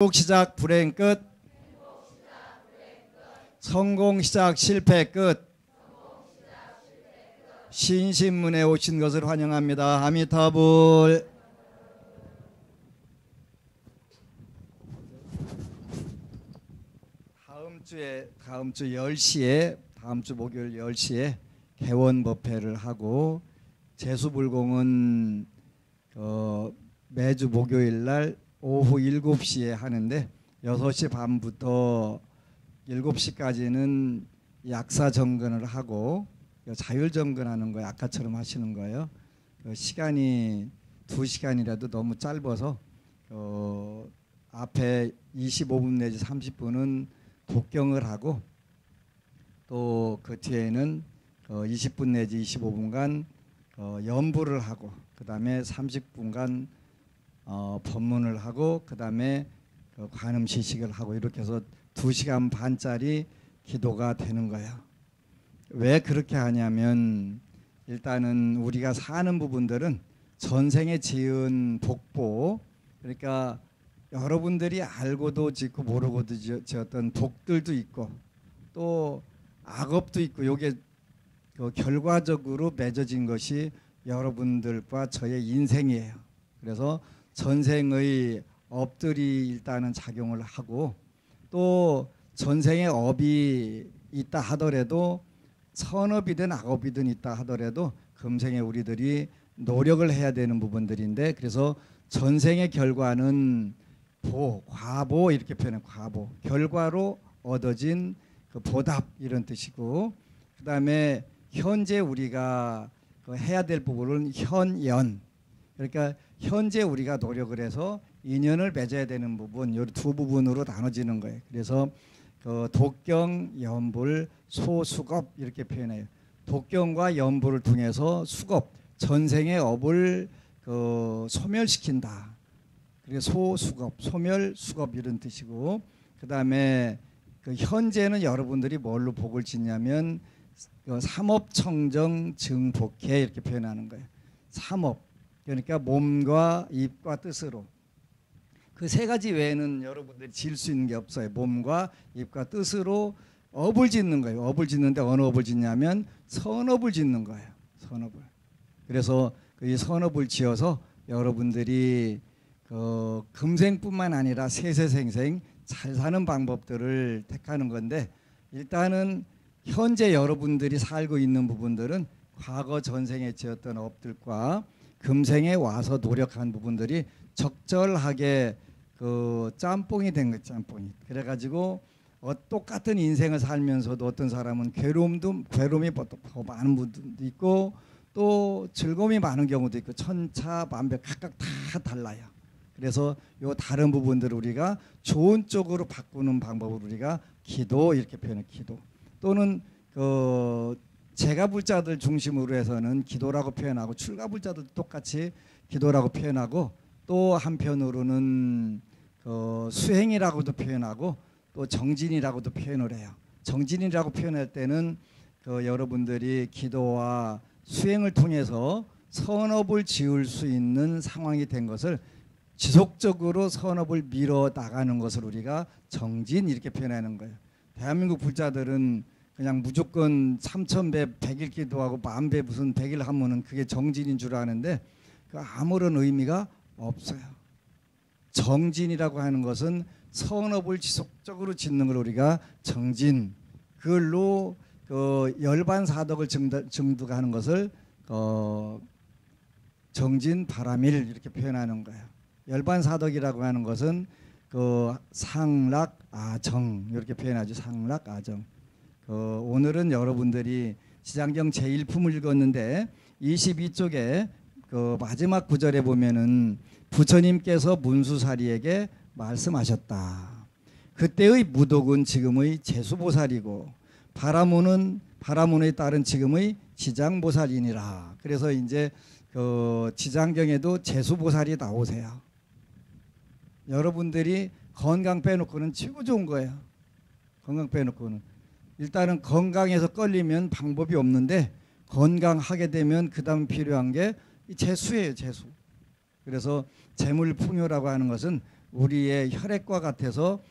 행복 시작 불행 끝. 성공 시작 실패 끝. 신신문에 오신 것을 환영합니다. 아미타불. 다음 주 10시에 다음 주 목요일 10시에 개원 법회를 하고 제수불공은 매주 목요일 날 오후 7시에 하는데 6시 반부터 7시까지는 약사 정근을 하고 자율 정근하는 거예요. 아까처럼 하시는 거예요. 시간이 2시간이라도 너무 짧아서 앞에 25분 내지 30분은 독경을 하고 또 그 뒤에는 20분 내지 25분간 연부를 하고 그 다음에 30분간 법문을 하고 그 다음에 관음시식을 하고 이렇게 해서 2시간 반짜리 기도가 되는 거예요. 왜 그렇게 하냐면 일단은 우리가 사는 부분들은 전생에 지은 복보, 그러니까 여러분들이 알고도 짓고 모르고도 지었던 복들도 있고 또 악업도 있고 요게 결과적으로 맺어진 것이 여러분들과 저의 인생이에요. 그래서 전생의 업들이 일단은 작용을 하고 또 전생의 업이 있다 하더라도 선업이든 악업이든 있다 하더라도 금생에 우리들이 노력을 해야 되는 부분들인데 그래서 전생의 결과는 과보 이렇게 표현해요. 과보 결과로 얻어진 그 보답 이런 뜻이고 그 다음에 현재 우리가 해야 될 부분은 현연, 그러니까 현재 우리가 노력을 해서 인연을 맺어야 되는 부분, 이 두 부분으로 나눠지는 거예요. 그래서 독경, 연불, 소수겁 이렇게 표현해요. 독경과 연불을 통해서 수겁, 전생의 업을 소멸시킨다. 그리고 소수겁, 소멸, 수겁 이런 뜻이고 그 다음에 현재는 여러분들이 뭘로 복을 짓냐면 삼업청정 증복해 이렇게 표현하는 거예요. 삼업, 그러니까 몸과 입과 뜻으로 그 세 가지 외에는 여러분들이 지을 수 있는 게 없어요. 몸과 입과 뜻으로 업을 짓는 거예요. 업을 짓는데 어느 업을 짓냐면 선업을 짓는 거예요. 선업을. 그래서 이 선업을 지어서 여러분들이 금생뿐만 아니라 세세생생 잘 사는 방법들을 택하는 건데 일단은 현재 여러분들이 살고 있는 부분들은 과거 전생에 지었던 업들과 금생에 와서 노력한 부분들이 적절하게 짬뽕이 된 거예요. 짬뽕이. 그래가지고 똑같은 인생을 살면서도 어떤 사람은 괴로움이 더 많은 분도 있고 또 즐거움이 많은 경우도 있고 천차만별 각각 다 달라요. 그래서 요 다른 부분들을 우리가 좋은 쪽으로 바꾸는 방법을 우리가 기도 이렇게 표현해요. 기도 또는 재가불자들 중심으로 해서는 기도라고 표현하고 출가불자들도 똑같이 기도라고 표현하고 또 한편으로는 수행이라고도 표현하고 또 정진이라고도 표현을 해요. 정진이라고 표현할 때는 여러분들이 기도와 수행을 통해서 선업을 지을 수 있는 상황이 된 것을 지속적으로 선업을 밀어 나가는 것을 우리가 정진 이렇게 표현하는 거예요. 대한민국 불자들은 그냥 무조건 3000배 100일 기도하고 10,000배 무슨 100일 하면은 그게 정진인 줄 아는데 아무런 의미가 없어요. 정진이라고 하는 것은 선업을 지속적으로 짓는 걸 우리가 정진, 그걸로 열반사덕을 증득하는 것을 정진 바라밀 이렇게 표현하는 거예요. 열반사덕이라고 하는 것은 상락 아정 이렇게 표현하죠. 상락 아정. 오늘은 여러분들이 지장경 제1품을 읽었는데 22쪽에 마지막 구절에 보면은 부처님께서 문수사리에게 말씀하셨다. 그때의 무독은 지금의 제수보살이고 바라문에 따른 지금의 지장보살이니라. 그래서 이제 지장경에도 제수보살이 나오세요. 여러분들이 건강 빼놓고는 최고 좋은 거예요. 건강 빼놓고는. 일단은 건강에서 걸리면 방법이 없는데 건강하게 되면 그 다음 필요한 게 재수예요. 재수. 그래서 재물풍요라고 하는 것은 우리의 혈액과 같아서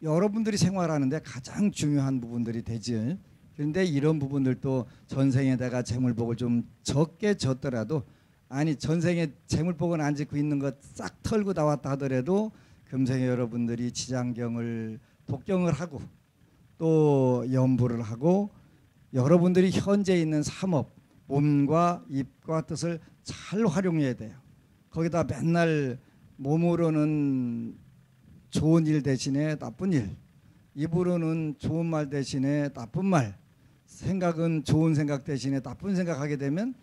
여러분들이 생활하는데 가장 중요한 부분들이 되지. 그런데 이런 부분들도 전생에다가 재물복을 좀 적게 졌더라도, 아니 전생에 재물복은 안 짓고 있는 것 싹 털고 나왔다 하더라도 금생에 여러분들이 지장경을 복경을 하고 또 연부를 하고 여러분들이 현재 있는 삼업, 몸과 입과 뜻을 잘 활용해야 돼요. 거기다 맨날 몸으로는 좋은 일 대신에 나쁜 일, 입으로는 좋은 말 대신에 나쁜 말, 생각은 좋은 생각 대신에 나쁜 생각하게 되면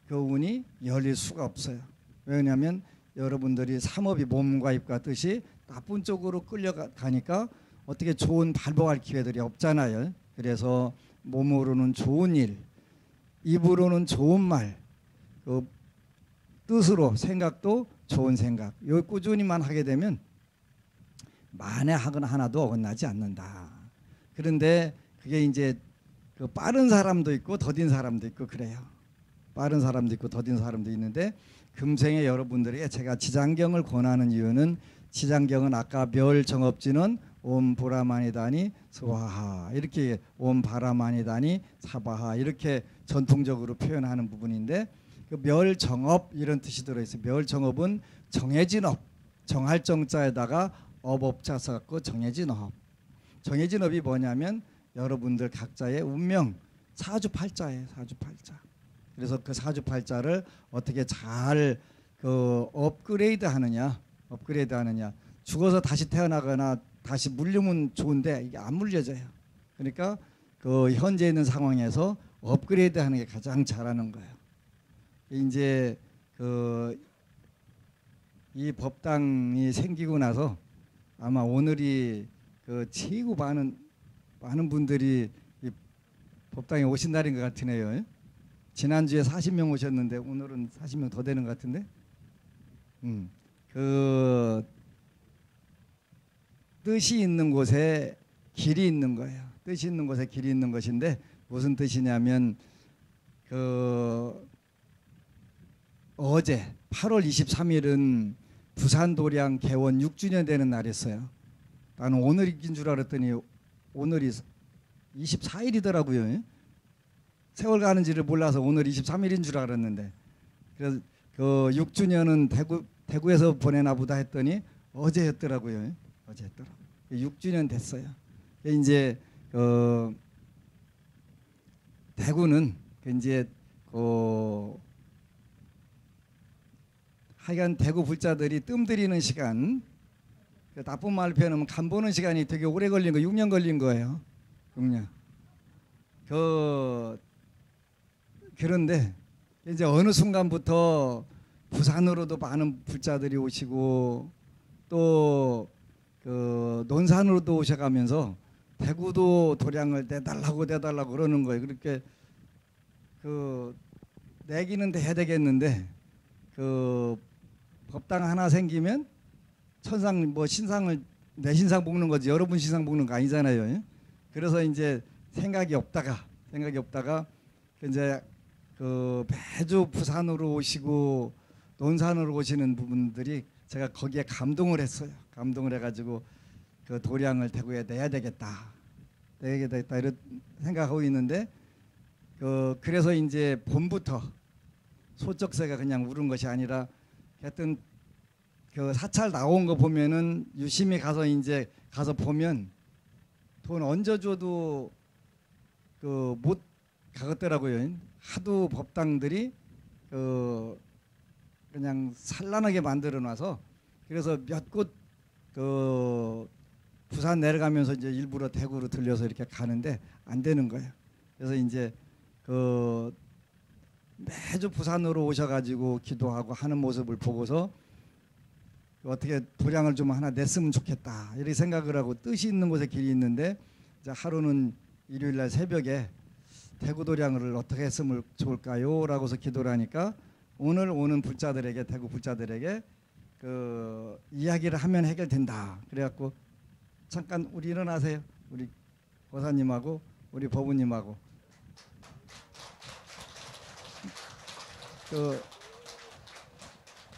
그 운이 열릴 수가 없어요. 왜냐하면 여러분들이 삼업이 몸과 입과 뜻이 나쁜 쪽으로 끌려가니까 어떻게 좋은 발복할 기회들이 없잖아요. 그래서 몸으로는 좋은 일, 입으로는 좋은 말, 그 뜻으로 생각도 좋은 생각, 요 꾸준히만 하게 되면 만에 하나도 어긋나지 않는다. 그런데 그게 이제 그 빠른 사람도 있고 더딘 사람도 있고 그래요. 빠른 사람도 있고 더딘 사람도 있는데 금생에 여러분들에게 제가 지장경을 권하는 이유는, 지장경은 아까 멸정업지는 옴 보라마니다니 스와하, 이렇게 옴 바라마니다니 사바하, 이렇게 전통적으로 표현하는 부분인데, 그 멸정업 이런 뜻이 들어있어요. 멸정업은 정해진 업, 정할 정자에다가 업업자 써갖고 정해진 업. 정해진 업이 뭐냐면 여러분들 각자의 운명, 사주팔자예요. 사주팔자. 그래서 그 사주팔자를 어떻게 잘 그 업그레이드 하느냐, 죽어서 다시 태어나거나 다시 물리면 좋은데 이게 안 물려져요. 그러니까 그 현재 있는 상황에서 업그레이드 하는 게 가장 잘하는 거예요. 이제 그 이 법당이 생기고 나서 아마 오늘이 그 최고 많은 분들이 이 법당에 오신 날인 것 같으네요. 지난주에 40명 오셨는데 오늘은 40명 더 되는 것 같은데, 그 뜻이 있는 곳에 길이 있는 거예요. 뜻이 있는 곳에 길이 있는 것인데 무슨 뜻이냐면, 그 어제 8월 23일은 부산도량 개원 6주년 되는 날이었어요. 나는 오늘인 줄 알았더니 오늘이 24일이더라고요. 세월 가는지를 몰라서 오늘 23일인 줄 알았는데, 그래서 그 6주년은 대구에서 보내나 보다 했더니 어제였더라고요. 어제였더라고요. 6주년 됐어요. 이제 대구는 이제 하여간 대구 불자들이 뜸들이는 시간, 나쁜 말 표현하면 간 보는 시간이 되게 오래 걸린 거, 6년 걸린 거예요. 6년. 그런데 이제 어느 순간부터 부산으로도 많은 불자들이 오시고 또 그 논산으로도 오셔가면서 대구도 도량을 내달라고 그러는 거예요. 그렇게 그 내기는 해야 되겠는데, 그 법당 하나 생기면 천상 뭐 신상을 내 신상 볶는 거지 여러분 신상 볶는 거 아니잖아요. 그래서 이제 생각이 없다가 이제 그 매주 부산으로 오시고 논산으로 오시는 부분들이 제가 거기에 감동을 했어요. 감동을 해가지고 그 도량을 대구에 내야 되겠다 이런 생각하고 있는데, 그래서 이제 봄부터 소쩍새가 그냥 울은 것이 아니라 하여튼 그 사찰 나온 거 보면은 유심히 가서 보면 돈 얹어줘도 그 못 가겠더라고요. 하도 법당들이 그냥 산란하게 만들어 놔서. 그래서 몇 곳 부산 내려가면서 이제 일부러 대구로 들려서 이렇게 가는데 안 되는 거예요. 그래서 이제 매주 부산으로 오셔가지고 기도하고 하는 모습을 보고서 어떻게 도량을 좀 하나 냈으면 좋겠다 이렇게 생각을 하고, 뜻이 있는 곳에 길이 있는데 이제 하루는 일요일날 새벽에 대구 도량을 어떻게 했으면 좋을까요? 라고서 기도를 하니까 오늘 오는 불자들에게, 대구 불자들에게 그 이야기를 하면 해결된다. 그래갖고 잠깐 우리 일어나세요. 우리 보사님하고 우리 법우님하고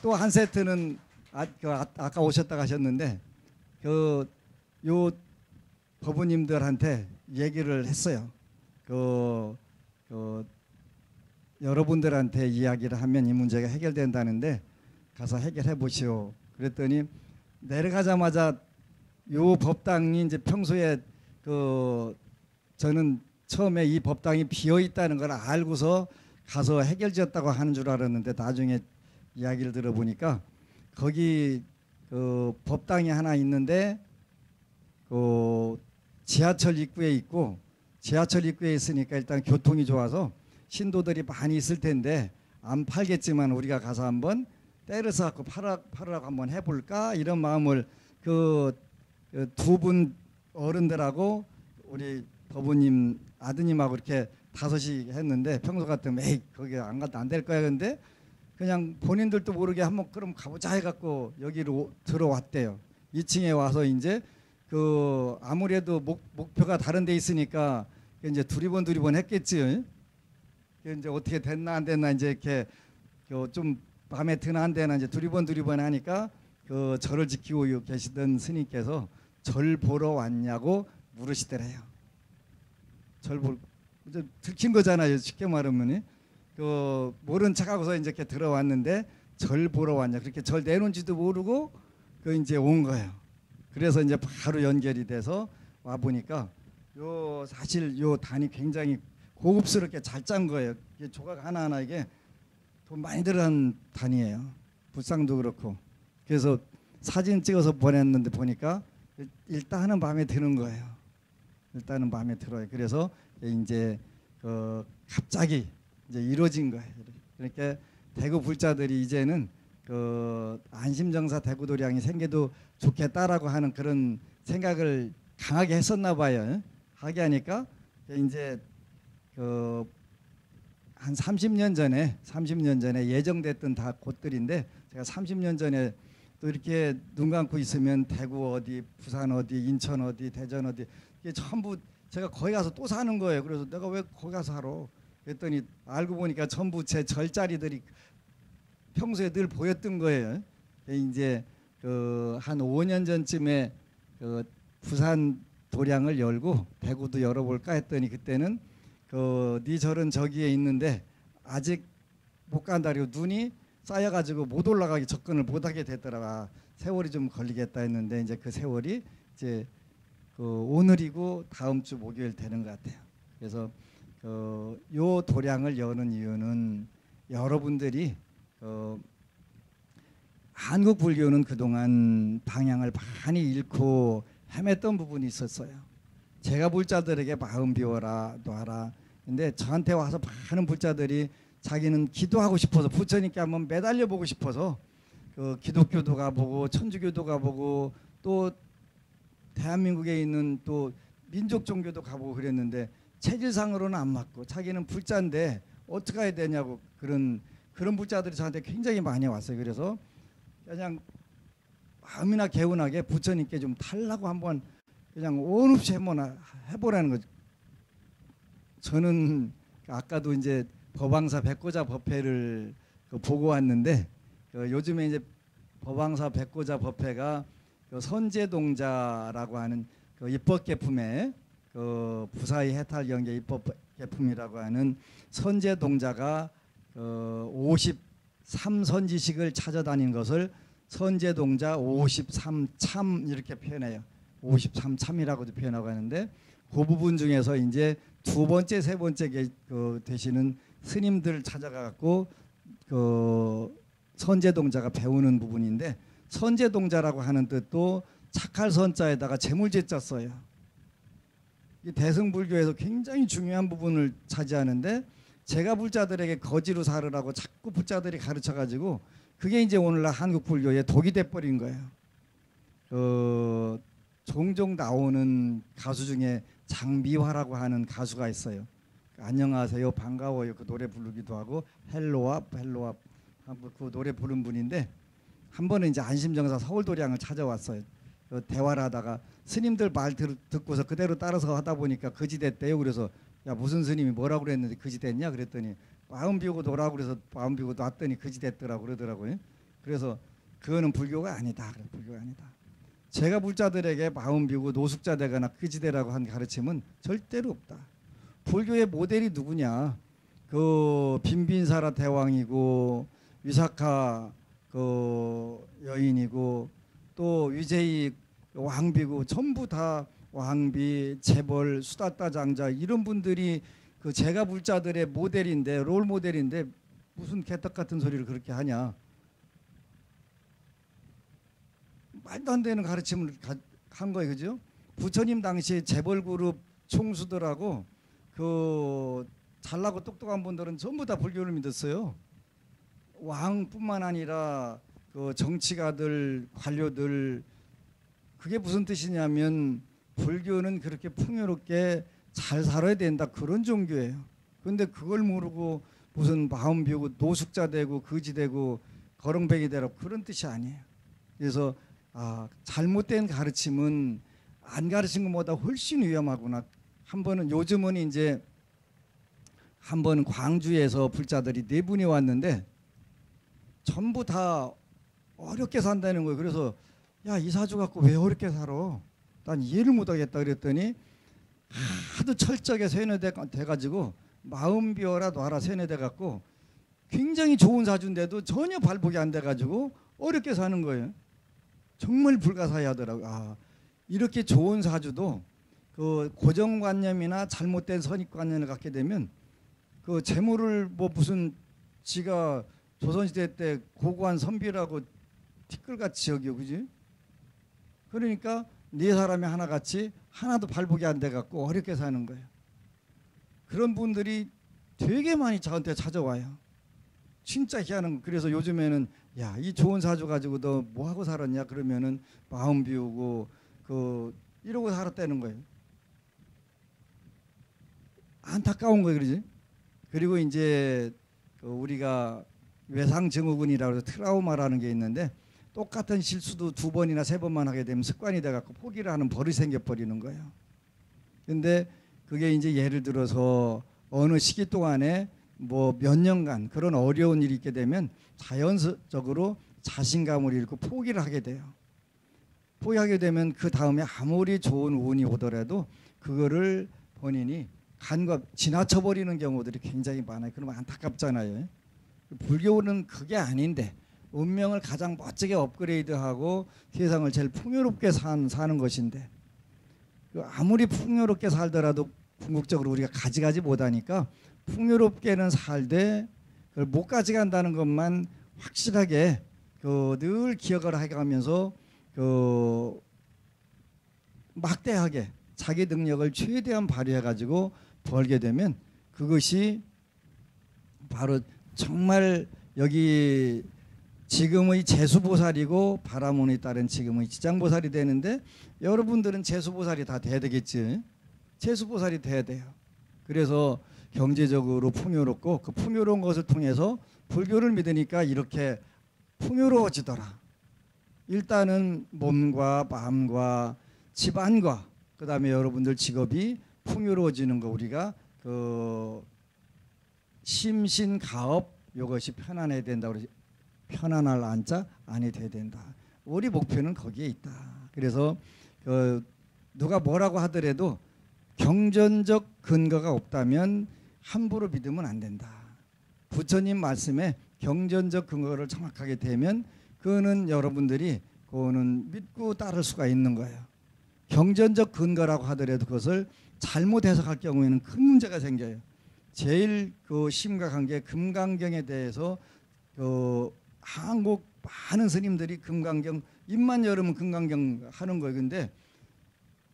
또 한 세트는 아까 오셨다가 하셨는데 요 법우님들한테 얘기를 했어요. 여러분들한테 이야기를 하면 이 문제가 해결된다는데 가서 해결해 보시오. 그랬더니 내려가자마자 요 법당이 이제 평소에 저는 처음에 이 법당이 비어 있다는 걸 알고서 가서 해결지었다고 하는 줄 알았는데 나중에 이야기를 들어보니까 거기 법당이 하나 있는데 지하철 입구에 있고 지하철 입구에 있으니까 일단 교통이 좋아서 신도들이 많이 있을 텐데 안 팔겠지만 우리가 가서 한번 때려서 갖고 팔으라고 한번 해볼까 이런 마음을 두 분 어른들하고 우리 법우님 아드님하고 이렇게 다섯이 했는데 평소 같으면 에이 거기 안 가도 안 될 거야. 근데 그냥 본인들도 모르게 한번 그럼 가보자 해갖고 여기로 들어왔대요. 2층에 와서 이제 아무래도 목표가 다른 데 있으니까 이제 두리번 했겠지. 이제 어떻게 됐나 안 됐나 이제 이렇게 좀 마음에 드나 안 드나 이제 두리번 하니까 절을 지키고 계시던 스님께서 절 보러 왔냐고 물으시더래요. 이제 들킨 거잖아요. 쉽게 말하면 모른 척하고서 이제 이렇게 들어왔는데 절 보러 왔냐 그렇게 절 내놓은지도 모르고 이제 온 거예요. 그래서 이제 바로 연결이 돼서 와 보니까 사실 요 단이 굉장히 고급스럽게 잘 짠 거예요. 이게 조각 하나하나 이게 돈 많이 들어간 단이에요. 불상도 그렇고. 그래서 사진 찍어서 보냈는데 보니까 일단은 마음에 드는 거예요. 일단은 마음에 들어요. 그래서 이제 갑자기 이제 이루어진 거예요. 그러니까 대구 불자들이 이제는 안심정사 대구도량이 생겨도 좋겠다라고 하는 그런 생각을 강하게 했었나 봐요. 하게 하니까 이제 한 30년 전에 예정됐던 다 곳들인데 제가 30년 전에 또 이렇게 눈 감고 있으면 대구 어디, 부산 어디, 인천 어디, 대전 어디 이게 전부 제가 거기 가서 또 사는 거예요. 그래서 내가 왜 거기 가서 살아? 그랬더니 알고 보니까 전부 제 절자리들이 평소에 늘 보였던 거예요. 이제 한 5년 전쯤에 부산 도량을 열고 대구도 열어볼까 했더니 그때는 네 절은 저기에 있는데 아직 못 간다 그리고 눈이 쌓여가지고 못 올라가기 접근을 못하게 됐더라. 세월이 좀 걸리겠다 했는데 이제 그 세월이 이제 오늘이고 다음 주 목요일 되는 것 같아요. 그래서 요 도량을 여는 이유는 여러분들이 한국 불교는 그동안 방향을 많이 잃고 헤맸던 부분이 있었어요. 제가 불자들에게 마음 비워라 놔라. 근데 저한테 와서 많은 불자들이 자기는 기도하고 싶어서 부처님께 한번 매달려 보고 싶어서 기독교도 가보고 천주교도 가보고 또 대한민국에 있는 또 민족 종교도 가보고 그랬는데 체질상으로는 안 맞고 자기는 불자인데 어떻게 해야 되냐고 그런 불자들이 저한테 굉장히 많이 왔어요. 그래서 그냥 마음이나 개운하게 부처님께 좀 달라고 한번 그냥 온 없이 해보라는 거죠. 저는 아까도 이제 법왕사 백고자 법회를 보고 왔는데 요즘에 이제 법왕사 백고자 법회가 선제동자라고 하는 입법계품에 부사의 해탈경계 입법계품이라고 하는 선제동자가 53선지식을 찾아다닌 것을 선제동자 53참 이렇게 표현해요. 53참이라고도 표현하고 하는데 그 부분 중에서 이제 두 번째, 세 번째 되시는 스님들 찾아가고 선제동자가 배우는 부분인데 선제동자라고 하는 뜻도 착할 선자에다가 재물제자 써요. 이 대승불교에서 굉장히 중요한 부분을 차지하는데 제가 불자들에게 거지로 살으라고 자꾸 불자들이 가르쳐가지고 그게 이제 오늘날 한국 불교의 독이 돼버린 거예요. 종종 나오는 가수 중에 장미화라고 하는 가수가 있어요. 안녕하세요, 반가워요 그 노래 부르기도 하고 헬로와 그 노래 부른 분인데 한 번은 이제 안심정사 서울도량을 찾아왔어요. 대화를 하다가 스님들 말 듣고서 그대로 따라서 하다 보니까 거지 됐대요. 그래서 야 무슨 스님이 뭐라고 그랬는데 거지 됐냐 그랬더니 마음 비우고 노라고 그래서 마음 비우고 놨더니 거지 됐더라고 그러더라고요. 그래서 그거는 불교가 아니다. 불교가 아니다. 제가 불자들에게 마음 비우고 노숙자 되거나 그지되라고 한 가르침은 절대로 없다. 불교의 모델이 누구냐? 그 빈빈사라 대왕이고 위사카 그 여인이고 또 위제이 왕비고 전부 다 왕비, 재벌, 수다따 장자 이런 분들이 그 제가 불자들의 모델인데 롤 모델인데 무슨 개떡 같은 소리를 그렇게 하냐? 말도 안 되는 가르침을 한 거예요, 그죠? 부처님 당시에 재벌 그룹 총수들하고 그 잘나고 똑똑한 분들은 전부 다 불교를 믿었어요. 왕뿐만 아니라 그 정치가들, 관료들 그게 무슨 뜻이냐면 불교는 그렇게 풍요롭게 잘 살아야 된다 그런 종교예요. 그런데 그걸 모르고 무슨 마음 비우고 노숙자 되고 거지 되고 거렁뱅이 되라 그런 뜻이 아니에요. 그래서 잘못된 가르침은 안 가르친 것보다 훨씬 위험하구나. 한 번은 요즘은 이제 한 번은 광주에서 불자들이 4분이 왔는데 전부 다 어렵게 산다는 거예요. 그래서 야, 이 사주 갖고 왜 어렵게 살아? 난 이해를 못하겠다 그랬더니 하도 철저하게 세뇌돼가지고 마음 비워라 놔라 세뇌돼갖고 굉장히 좋은 사주인데도 전혀 발복이 안 돼가지고 어렵게 사는 거예요. 정말 불가사의하더라고요. 이렇게 좋은 사주도 그 고정관념이나 잘못된 선입관념을 갖게 되면 그 재물을 뭐 무슨 지가 조선시대 때 고고한 선비라고 티끌같이 여겨, 그지? 그러니까 네 사람이 하나같이 하나도 발복이 안 돼갖고 어렵게 사는 거예요. 그런 분들이 되게 많이 저한테 찾아와요. 진짜 희한한. 그래서 요즘에는 야, 이 좋은 사주 가지고 너 뭐 하고 살았냐 그러면은 마음 비우고 그 이러고 살았다는 거예요. 안타까운 거예요, 그러지? 그리고 이제 그 우리가 외상증후군이라고 해서 트라우마라는 게 있는데 똑같은 실수도 2번이나 3번만 하게 되면 습관이 돼갖고 포기를 하는 버릇이 생겨버리는 거예요. 근데 그게 이제 예를 들어서 어느 시기 동안에 뭐 몇 년간 그런 어려운 일이 있게 되면 자연적으로 자신감을 잃고 포기를 하게 돼요. 포기하게 되면 그 다음에 아무리 좋은 운이 오더라도 그거를 본인이 간과 지나쳐버리는 경우들이 굉장히 많아요. 그러면 안타깝잖아요. 불교는 그게 아닌데 운명을 가장 멋지게 업그레이드하고 세상을 제일 풍요롭게 사는 것인데 아무리 풍요롭게 살더라도 궁극적으로 우리가 가져가지 못하니까 풍요롭게는 살되 그걸 못 가져간다는 것만 확실하게 늘 기억을 해가면서 막대하게 자기 능력을 최대한 발휘해가지고 벌게 되면 그것이 바로 정말 여기 지금의 재수보살이고 바라문에 따른 지금의 지장보살이 되는데 여러분들은 재수보살이 다 돼야 되겠지. 재수보살이 돼야 돼요. 그래서 경제적으로 풍요롭고 그 풍요로운 것을 통해서 불교를 믿으니까 이렇게 풍요로워지더라. 일단은 몸과 마음과 집안과 그 다음에 여러분들 직업이 풍요로워지는 거 우리가 그 심신가업 이것이 편안해야 된다고 그러지. 편안할 안자 안이 돼야 된다. 우리 목표는 거기에 있다. 그래서 누가 뭐라고 하더라도 경전적 근거가 없다면 함부로 믿으면 안 된다. 부처님 말씀에 경전적 근거를 정확하게 대면 그거는 여러분들이 그거는 믿고 따를 수가 있는 거예요. 경전적 근거라고 하더라도 그것을 잘못 해석할 경우에는 큰 문제가 생겨요. 제일 심각한 게 금강경에 대해서 한국 많은 스님들이 금강경 입만 열으면 금강경 하는 거예요. 근데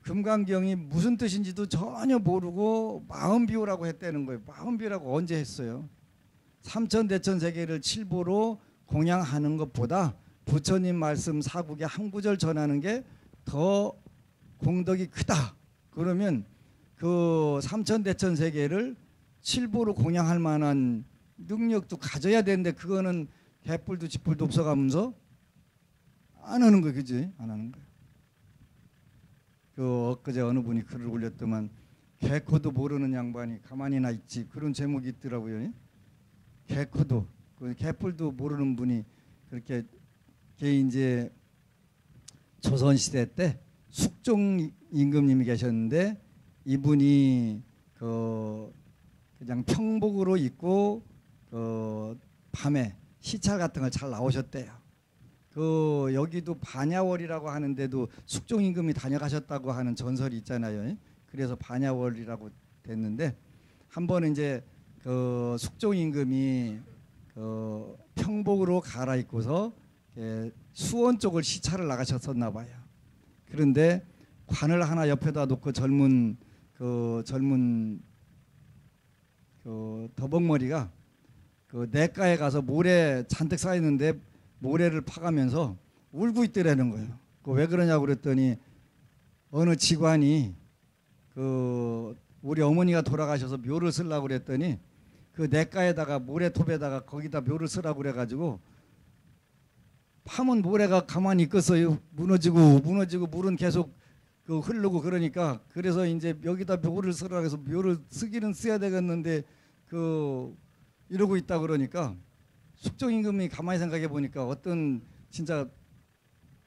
금강경이 무슨 뜻인지도 전혀 모르고 마음 비우라고 했다는 거예요. 마음 비우라고 언제 했어요? 삼천대천세계를 칠보로 공양하는 것보다 부처님 말씀 사국에 한 구절 전하는 게 더 공덕이 크다. 그러면 그 삼천대천세계를 칠보로 공양할 만한 능력도 가져야 되는데 그거는 개뿔도 쥐뿔도 없어가면서 안 하는 거예요. 그지? 안 하는 거예요. 엊그제 어느 분이 글을 올렸더만 개코도 모르는 양반이 가만히나 있지 그런 제목이 있더라고요. 개코도 개뿔도 모르는 분이 그렇게 그게 이제 조선 시대 때 숙종 임금님이 계셨는데 이분이 그냥 평복으로 입고 밤에 시찰 같은 걸 잘 나오셨대요. 여기도 반야월이라고 하는데도 숙종 임금이 다녀가셨다고 하는 전설이 있잖아요. 그래서 반야월이라고 됐는데 한 번은 이제 숙종 임금이 평복으로 갈아입고서 수원 쪽을 시찰을 나가셨었나 봐요. 그런데 관을 하나 옆에다 놓고 젊은 더벅머리가 냇가에 가서 모래 잔뜩 쌓여 있는데 모래를 파가면서 울고 있더라는 거예요. 왜 그러냐고 그랬더니 어느 직관이 우리 어머니가 돌아가셔서 묘를 쓰려고 그랬더니 그 냇가에다가 모래톱에다가 거기다 묘를 쓰라고 그래가지고 파면 모래가 가만히 있겠어요. 무너지고 물은 계속 흐르고 그러니까 그래서 이제 여기다 묘를 쓰라고 해서 묘를 쓰기는 써야 되겠는데 이러고 있다 그러니까 숙종 임금이 가만히 생각해 보니까 어떤 진짜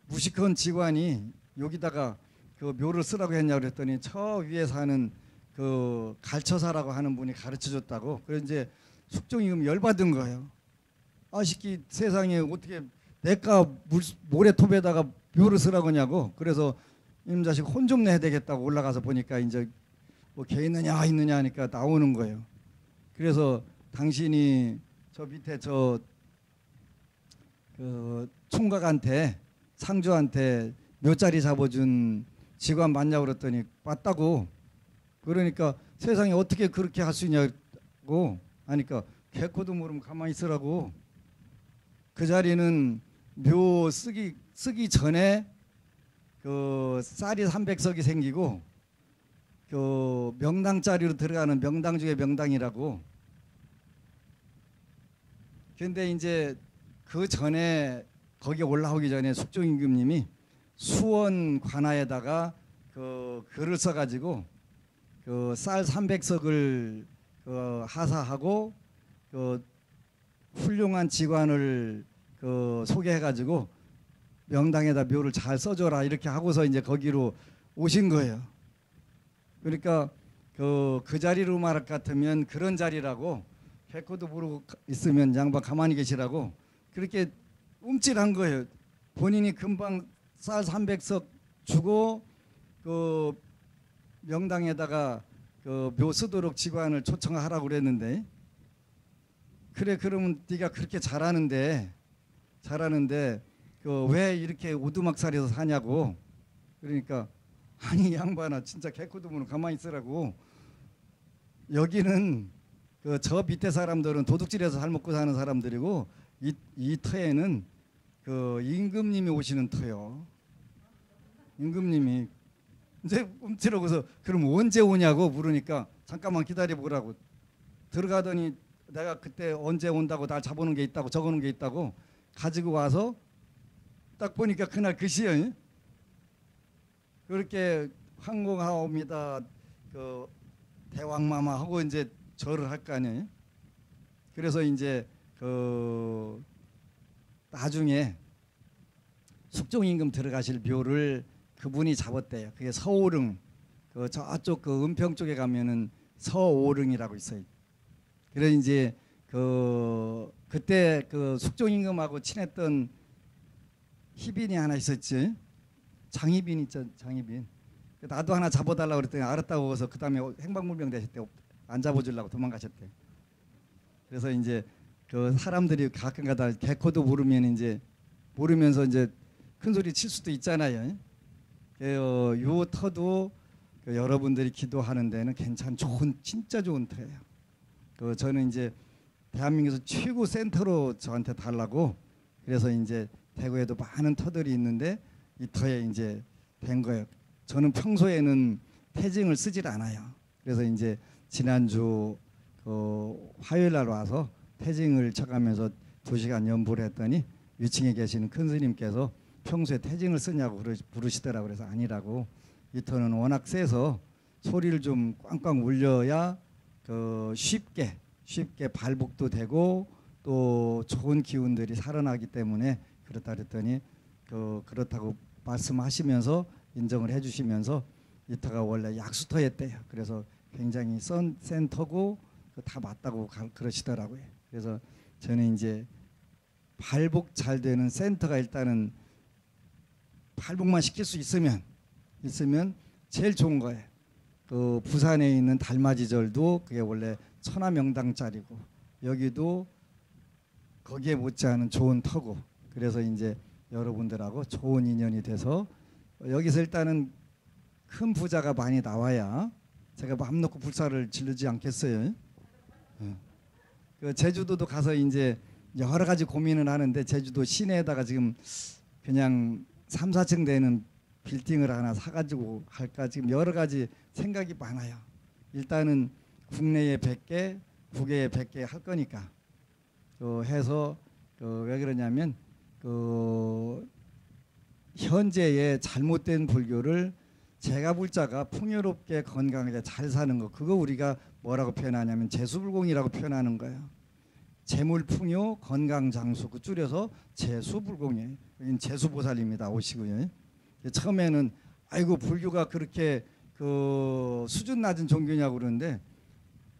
무식한 직관이 여기다가 묘를 쓰라고 했냐고 그랬더니 저 위에 사는 갈처사라고 하는 분이 가르쳐 줬다고. 그래서 이제 숙종 임금이 열받은 거예요. 아시기 세상에 어떻게 내가 모래톱에다가 묘를 쓰라고 하냐고. 그래서 이놈 자식 혼 좀 내야 되겠다고 올라가서 보니까 이제 뭐 개 있느냐 하니까 나오는 거예요. 그래서 당신이 저 밑에 총각한테 상주한테 묘자리 잡아준 직관 맞냐고 그랬더니 맞다고. 그러니까 세상에 어떻게 그렇게 할 수 있냐고 하니까 개코도 모르면 가만히 있으라고. 그 자리는 묘 쓰기 전에 쌀이 300석이 생기고 명당 자리로 들어가는 명당 중에 명당이라고. 근데 이제 그 전에 거기 올라오기 전에 숙종 임금님이 수원 관아에다가 글을 써가지고 쌀 300석을 하사하고 훌륭한 직관을 소개해가지고 명당에다 묘를 잘 써줘라 이렇게 하고서 이제 거기로 오신 거예요. 그러니까 그 자리로 말할 것 같으면 그런 자리라고. 개코도 모르고 있으면 양반 가만히 계시라고 그렇게 움찔한 거예요. 본인이 금방 쌀 300석 주고 명당에다가 묘 쓰도록 직관을 초청하라고 그랬는데 그래 그러면 네가 그렇게 잘하는데 왜 이렇게 오두막살에서 사냐고. 그러니까 아니 양반아 진짜 개코도 모르고 가만히 있으라고. 여기는 저 밑에 사람들은 도둑질해서 살 먹고 사는 사람들이고 이 터에는 임금님이 오시는 터요. 임금님이 이제 움찔하고서 그럼 언제 오냐고 물으니까 잠깐만 기다려 보라고. 들어가더니 내가 그때 언제 온다고 날 잡아놓은 게 있다고 적어놓은 게 있다고 가지고 와서 딱 보니까 그날 글씨요. 그렇게 황공하옵니다. 대왕마마 하고 이제 절을 할 거 아니에요. 그래서 이제 나중에 숙종 임금 들어가실 묘를 그분이 잡았대요. 그게 서오릉. 저쪽 은평 쪽에 가면은 서오릉이라고 있어요. 그래서 이제 그때 숙종 임금하고 친했던 희빈이 하나 있었지. 장희빈 있죠. 장희빈. 나도 하나 잡아달라고 그랬더니 알았다고 해서 그 다음에 행방불명 되셨대. 안 잡아주려고 도망가셨대. 그래서 이제 사람들이 가끔가다 개코도 모르면서 이제 큰 소리 칠 수도 있잖아요. 요 터도 여러분들이 기도하는 데는 진짜 좋은 터예요. 저는 이제 대한민국에서 최고 센터로 저한테 달라고 그래서 이제 대구에도 많은 터들이 있는데 이 터에 이제 된 거예요. 저는 평소에는 태징을 쓰질 않아요. 그래서 이제 지난주 화요일 날 와서 태징을 쳐가면서 2시간 연부를 했더니 위층에 계시는 큰 스님께서 평소에 태징을 쓰냐고 부르시더라고요. 그래서 아니라고. 이 터는 워낙 세서 소리를 좀 꽝꽝 울려야 쉽게 발복도 되고 또 좋은 기운들이 살아나기 때문에 그렇다 그랬더니 그렇다고 말씀하시면서 인정을 해주시면서 이터가 원래 약수터였대요. 그래서 굉장히 센 터고 다 맞다고 그러시더라고요. 그래서 저는 이제 발복 잘 되는 센터가 일단은 발복만 시킬 수 있으면 제일 좋은 거예요. 그 부산에 있는 달맞이절도 그게 원래 천하명당짜리고 여기도 거기에 못지않은 좋은 터고 그래서 이제 여러분들하고 좋은 인연이 돼서 여기서 일단은 큰 부자가 많이 나와야 제가 맘 놓고 불사를 지르지 않겠어요. 그 제주도도 가서 이제 여러 가지 고민을 하는데 제주도 시내에다가 지금 그냥 3, 4층 되는 빌딩을 하나 사가지고 할까 지금 여러 가지 생각이 많아요. 일단은 국내에 100개, 국외에 100개 할 거니까 해서 왜 그러냐면 현재의 잘못된 불교를 제가 불자가 풍요롭게 건강하게 잘 사는 거 그거 우리가 뭐라고 표현하냐면 재수불공이라고 표현하는 거예요. 재물풍요 건강장수 그 줄여서 재수불공이에요. 여긴 재수보살입니다. 오시고요. 처음에는 아이고 불교가 그렇게 수준 낮은 종교냐고 그러는데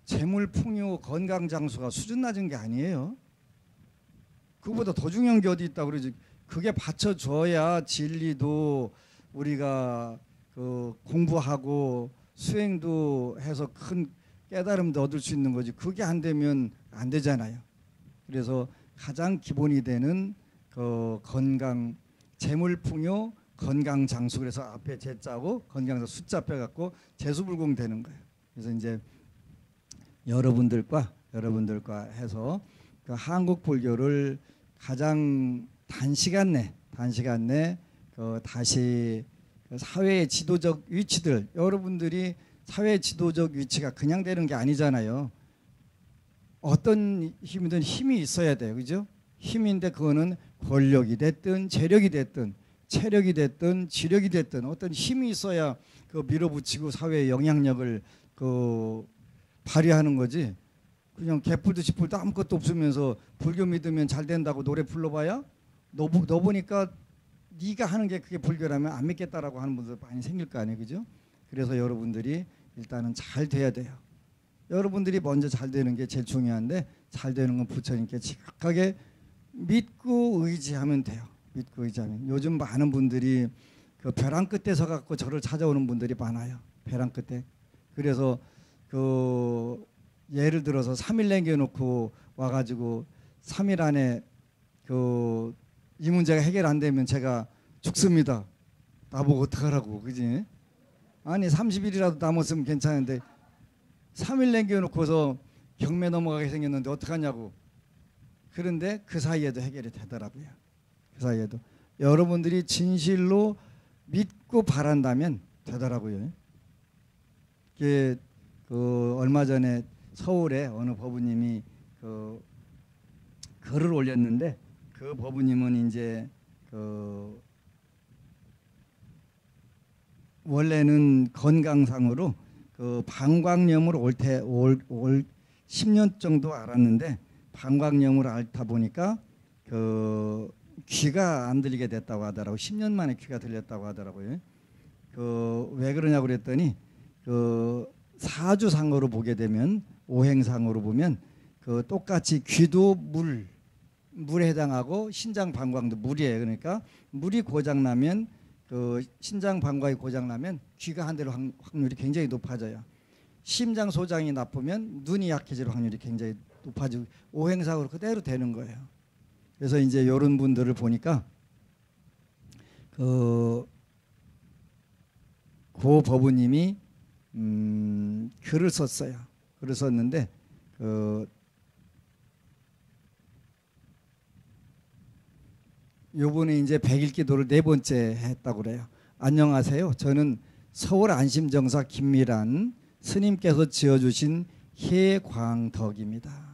재물풍요 건강장수가 수준 낮은 게 아니에요. 그거보다 더 중요한 게 어디 있다고 그러지. 그게 받쳐줘야 진리도 우리가 공부하고 수행도 해서 큰 깨달음도 얻을 수 있는 거지. 그게 안 되면 안 되잖아요. 그래서 가장 기본이 되는 건강, 재물풍요, 건강장수. 그래서 앞에 재자고 건강장수 숫자 빼갖고 재수불공 되는 거예요. 그래서 이제 여러분들과 해서 그 한국 불교를 가장 단시간 내 다시 사회의 지도적 위치들 여러분들이 사회의 지도적 위치가 그냥 되는 게 아니잖아요. 어떤 힘이든 힘이 있어야 돼요. 그죠? 힘인데 그거는 권력이 됐든 재력이 됐든 체력이 됐든 지력이 됐든 어떤 힘이 있어야 밀어붙이고 사회의 영향력을 발휘하는 거지. 그냥 개뿔도 지뿔도 아무것도 없으면서 불교 믿으면 잘 된다고 노래 불러봐야 너 보니까 네가 하는 게 그게 불교라면 안 믿겠다라고 하는 분들 많이 생길 거 아니에요. 그죠? 그래서 여러분들이 일단은 잘 돼야 돼요. 여러분들이 먼저 잘 되는 게 제일 중요한데 잘 되는 건 부처님께 지각하게 믿고 의지하면 돼요. 믿고 의지하면. 요즘 많은 분들이 벼랑 끝에 서 갖고 저를 찾아오는 분들이 많아요. 벼랑 끝에. 그래서 예를 들어서 3일 남겨놓고 와가지고 3일 안에 이 문제가 해결 안 되면 제가 죽습니다. 나보고 어떡하라고. 그지? 아니 30일이라도 남았으면 괜찮은데 3일 남겨놓고서 경매 넘어가게 생겼는데 어떡하냐고. 그런데 그 사이에도 해결이 되더라고요. 그 사이에도 여러분들이 진실로 믿고 바란다면 되더라고요. 이게 얼마 전에 서울에 어느 법우님이 글을 올렸는데 그 법우님은 이제 원래는 건강상으로 방광염으로 올 10년 정도 알았는데 방광염으로 앓다 보니까 귀가 안 들리게 됐다고 하더라고요. 10년 만에 귀가 들렸다고 하더라고요. 왜 그러냐고 그랬더니 사주상으로 보게 되면 오행상으로 보면 똑같이 귀도 물에 해당하고 신장 방광도 물이에요. 그러니까 물이 고장 나면 신장 방광이 고장 나면 귀가 한 대로 확률이 굉장히 높아져요. 심장 소장이 나쁘면 눈이 약해질 확률이 굉장히 높아지고 오행상으로 그대로 되는 거예요. 그래서 이제 이런 분들을 보니까 고 법우님이 글을 썼어요. 글을 썼는데 요번에 이제 100일 기도를 4번째 했다고 그래요. 안녕하세요. 저는 서울 안심정사 김미란 스님께서 지어주신 해광덕입니다.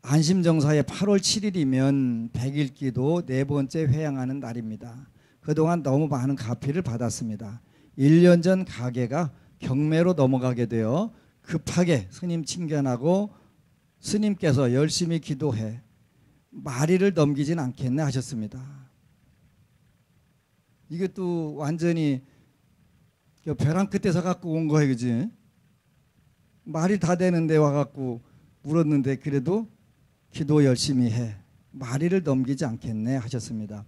안심정사의 8월 7일이면 100일 기도 4번째 회양하는 날입니다. 그동안 너무 많은 가피를 받았습니다. 1년 전 가게가 경매로 넘어가게 되어 급하게 스님 친견하고 스님께서 열심히 기도해 마리를 넘기진 않겠네 하셨습니다. 이것도 완전히 벼랑 끝에서 갖고 온 거예요, 그지? 말이 다 되는데 와갖고 물었는데 그래도 기도 열심히 해. 말일을 넘기지 않겠네 하셨습니다.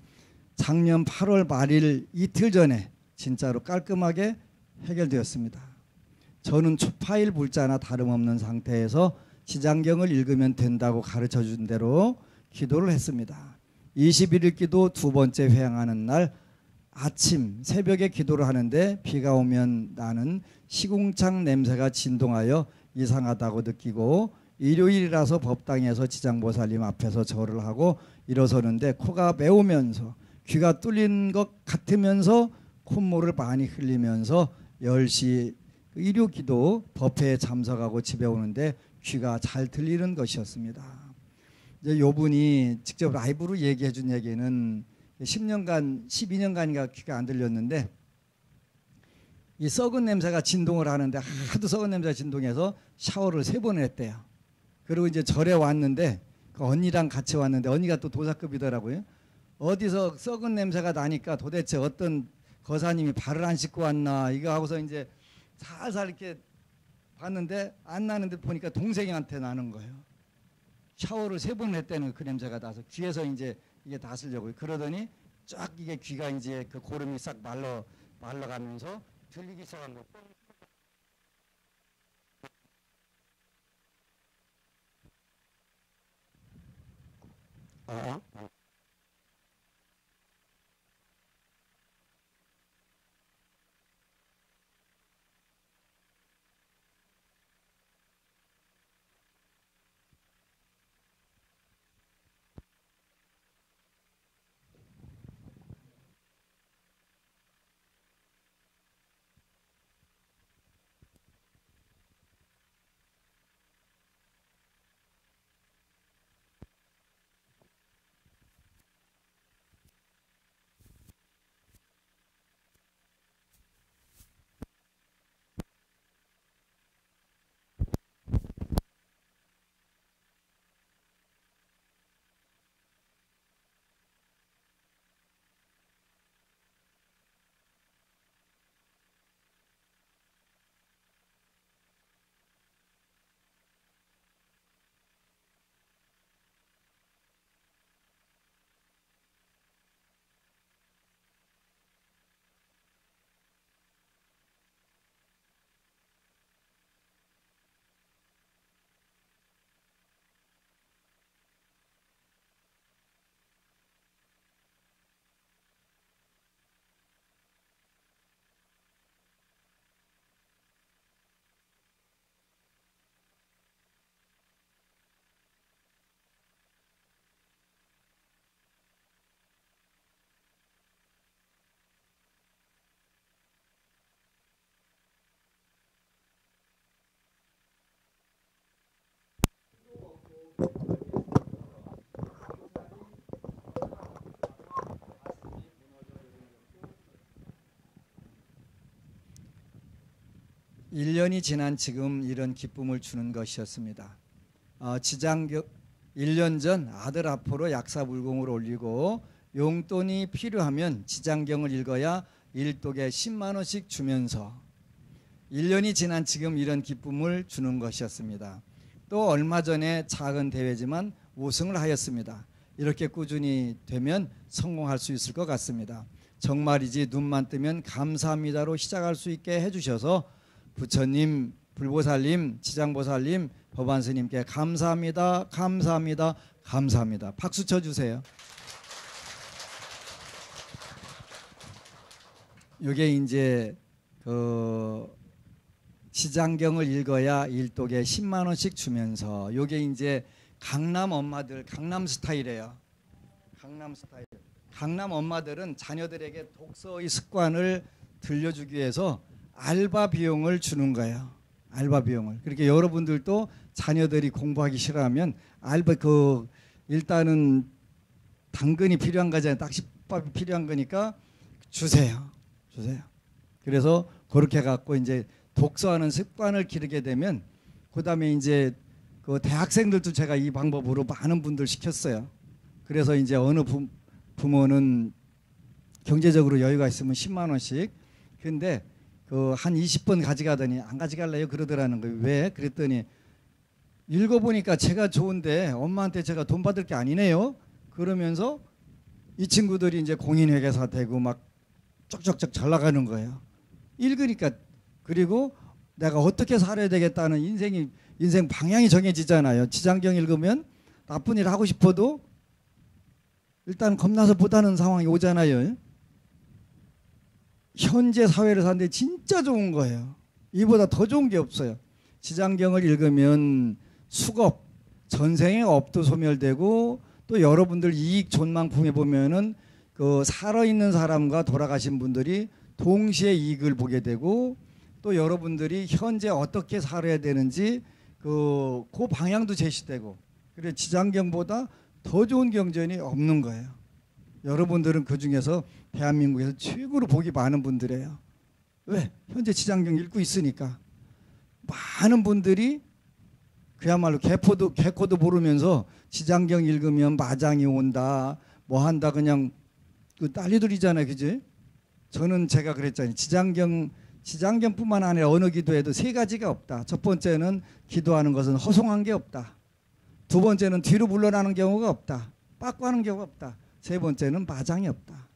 작년 8월 말일 이틀 전에 진짜로 깔끔하게 해결되었습니다. 저는 초파일 불자나 다름없는 상태에서 지장경을 읽으면 된다고 가르쳐 준 대로 기도를 했습니다. 21일 기도 두 번째 회양하는 날 아침 새벽에 기도를 하는데 비가 오면 나는 시궁창 냄새가 진동하여 이상하다고 느끼고 일요일이라서 법당에서 지장보살님 앞에서 절을 하고 일어서는데 코가 매우면서 귀가 뚫린 것 같으면서 콧물을 많이 흘리면서 10시 일요 기도 법회에 참석하고 집에 오는데 귀가 잘 들리는 것이었습니다. 이제 요 분이 직접 라이브로 얘기해 준 얘기는 10년간 12년간인가 귀가 안 들렸는데 이 썩은 냄새가 진동을 하는데 하도 썩은 냄새가 진동해서 샤워를 3번 했대요. 그리고 이제 절에 왔는데 그 언니랑 같이 왔는데 언니가 또 도사급이더라고요. 어디서 썩은 냄새가 나니까 도대체 어떤 거사님이 발을 안 씻고 왔나 이거 하고서 이제 살살 이렇게 봤는데 안 나는데 보니까 동생한테 나는 거예요. 샤워를 3번 했다는 그 냄새가 나서 귀에서 이제 이게 다 쓰려고요. 그러더니 쫙 이게 귀가 이제 그 고름이 싹 말라가면서 들리기 시작한 거. 아? 1년이 지난 지금 이런 기쁨을 주는 것이었습니다. 지장경 1년 전 아들 앞으로 약사불공을 올리고 용돈이 필요하면 지장경을 읽어야 일독에 10만 원씩 주면서 1년이 지난 지금 이런 기쁨을 주는 것이었습니다. 또 얼마 전에 작은 대회지만 우승을 하였습니다. 이렇게 꾸준히 되면 성공할 수 있을 것 같습니다. 정말이지 눈만 뜨면 감사합니다로 시작할 수 있게 해주셔서 부처님, 불보살님, 지장보살님, 법안스님께 감사합니다, 감사합니다, 감사합니다. 박수 쳐주세요. 이게 이제 그 지장경을 읽어야 일독에 10만 원씩 주면서 이게 이제 강남 엄마들 강남 스타일이에요. 강남 스타일. 강남 엄마들은 자녀들에게 독서의 습관을 들려주기 위해서 알바 비용을 주는 거예요. 알바 비용을. 그렇게 여러분들도 자녀들이 공부하기 싫어하면 알바 일단은 당근이 필요한 거잖아요. 딱식밥이 필요한 거니까 주세요. 그래서 그렇게 갖고 이제 독서하는 습관을 기르게 되면 그다음에 이제 그 대학생들도 제가 이 방법으로 많은 분들 시켰어요. 그래서 이제 어느 부모는 경제적으로 여유가 있으면 10만 원씩. 근데 그 한 20번 가져가더니 안 가져갈래요 그러더라는 거예요. 왜? 그랬더니 읽어보니까 제가 좋은데 엄마한테 제가 돈 받을 게 아니네요. 그러면서 이 친구들이 이제 공인회계사 되고 막 쩍쩍쩍 잘 나가는 거예요. 읽으니까. 그리고 내가 어떻게 살아야 되겠다는 인생 방향이 정해지잖아요. 지장경 읽으면 나쁜 일 하고 싶어도 일단 겁나서 못하는 상황이 오잖아요. 현재 사회를 사는데 진짜 좋은 거예요. 이보다 더 좋은 게 없어요. 지장경을 읽으면 수급, 전생의 업도 소멸되고, 또 여러분들 이익 전망풍에 보면은 그 살아있는 사람과 돌아가신 분들이 동시에 이익을 보게 되고, 또 여러분들이 현재 어떻게 살아야 되는지 그 방향도 제시되고, 그래 지장경보다 더 좋은 경전이 없는 거예요. 여러분들은 그 중에서 대한민국에서 최고로 복이 많은 분들이에요. 왜? 현재 지장경 읽고 있으니까. 많은 분들이 그야말로 개코도 모르면서 지장경 읽으면 마장이 온다, 뭐 한다, 그냥 그 난리들이잖아요, 그지? 저는 제가 그랬잖아요. 지장경뿐만 아니라 어느 기도에도 세 가지가 없다. 첫 번째는 기도하는 것은 허송한 게 없다. 두 번째는 뒤로 물러나는 경우가 없다. 빠꾸하는 경우가 없다. 세 번째는 마장이 없다.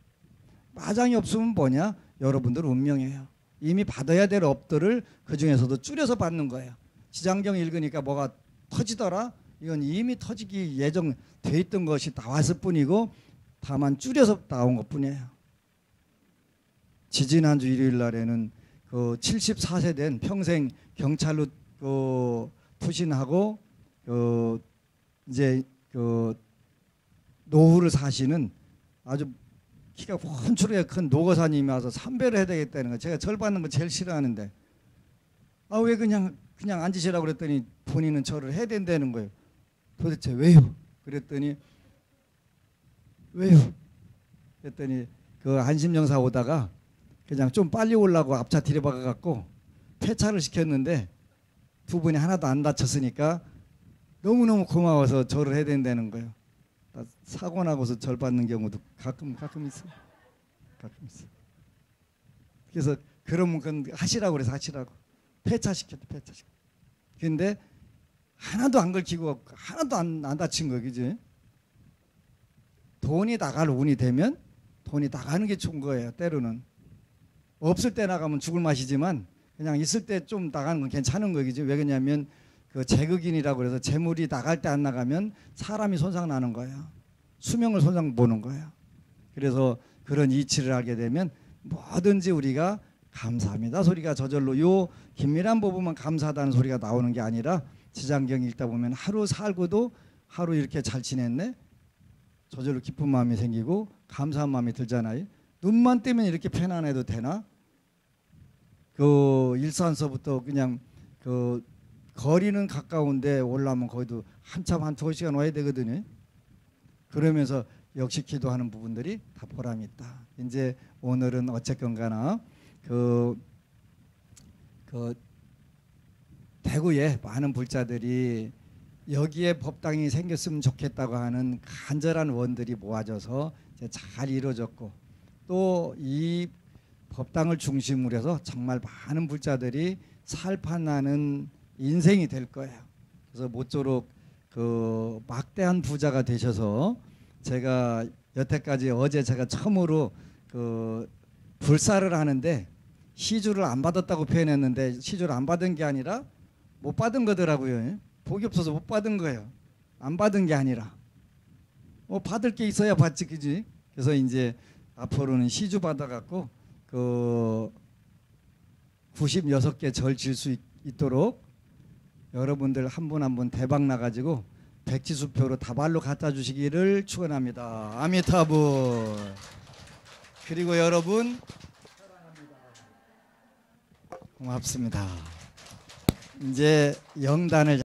마장이 없으면 뭐냐? 여러분들 운명이에요. 이미 받아야 될 업들을 그 중에서도 줄여서 받는 거예요. 지장경 읽으니까 뭐가 터지더라? 이건 이미 터지기 예정돼 있던 것이 나왔을 뿐이고, 다만 줄여서 나온 것 뿐이에요. 지지난주 일요일 날에는 그 74세 된 평생 경찰로 투신하고 이제 노후를 사시는 아주 키가 훤칠하게 큰 노거사님이 와서 삼배를 해야 되겠다는 거예요. 제가 절 받는 거 제일 싫어하는데, 왜 그냥 앉으시라고 그랬더니 본인은 절을 해야 된다는 거예요. 도대체 왜요? 그랬더니 왜요? 그랬더니 그 안심정사 오다가 그냥 좀 빨리 오려고 앞차 들여박아 갖고 폐차를 시켰는데 두 분이 하나도 안 다쳤으니까 너무너무 고마워서 절을 해야 된다는 거예요. 사고 나고서 절 받는 경우도 가끔 있어. 가끔 있어. 그래서 그러면 그건 하시라고 그래서 하시라고. 폐차시켰대, 폐차시켰대. 근데 하나도 안 걸히고 하나도 안 다친 거, 그지? 돈이 나갈 운이 되면 돈이 나가는 게 좋은 거예요. 때로는 없을 때 나가면 죽을 맛이지만 그냥 있을 때 좀 나가는 건 괜찮은 거겠지. 왜 그러냐면 그 재극인이라고 그래서 재물이 나갈 때 안 나가면 사람이 손상 나는 거예요. 수명을 손상 보는 거예요. 그래서 그런 이치를 알게 되면 뭐든지 우리가 감사합니다 소리가 저절로, 요 긴밀한 부분만 감사하다는 소리가 나오는 게 아니라 지장경 읽다 보면 하루 살고도 하루 이렇게 잘 지냈네, 저절로 기쁜 마음이 생기고 감사한 마음이 들잖아요. 눈만 뜨면 이렇게 편안해도 되나? 그 일산서부터 그냥 그 거리는 가까운데 올라오면 거기도 한참 한 2시간 와야 되거든요. 그러면서 역시 기도하는 부분들이 다 보람이 있다. 이제 오늘은 어쨌건 간에 그 대구에 많은 불자들이 여기에 법당이 생겼으면 좋겠다고 하는 간절한 원들이 모아져서 이제 잘 이루어졌고, 또 이 법당을 중심으로 해서 정말 많은 불자들이 살판나는 인생이 될 거예요. 그래서 모쪼록 그 막대한 부자가 되셔서, 제가 여태까지 어제 제가 처음으로 그 불사를 하는데 시주를 안 받았다고 표현했는데, 시주를 안 받은 게 아니라 못 받은 거더라고요. 복이 없어서 못 받은 거예요. 안 받은 게 아니라 받을 게 있어야 받지, 그지? 그래서 이제 앞으로는 시주 받아갖고 그 96개 절 질 수 있도록 여러분들 한 분 한 분 대박 나가지고 백지수표로 다발로 갖다 주시기를 축원합니다. 아미타불. 그리고 여러분 사랑합니다. 고맙습니다. 이제 영단을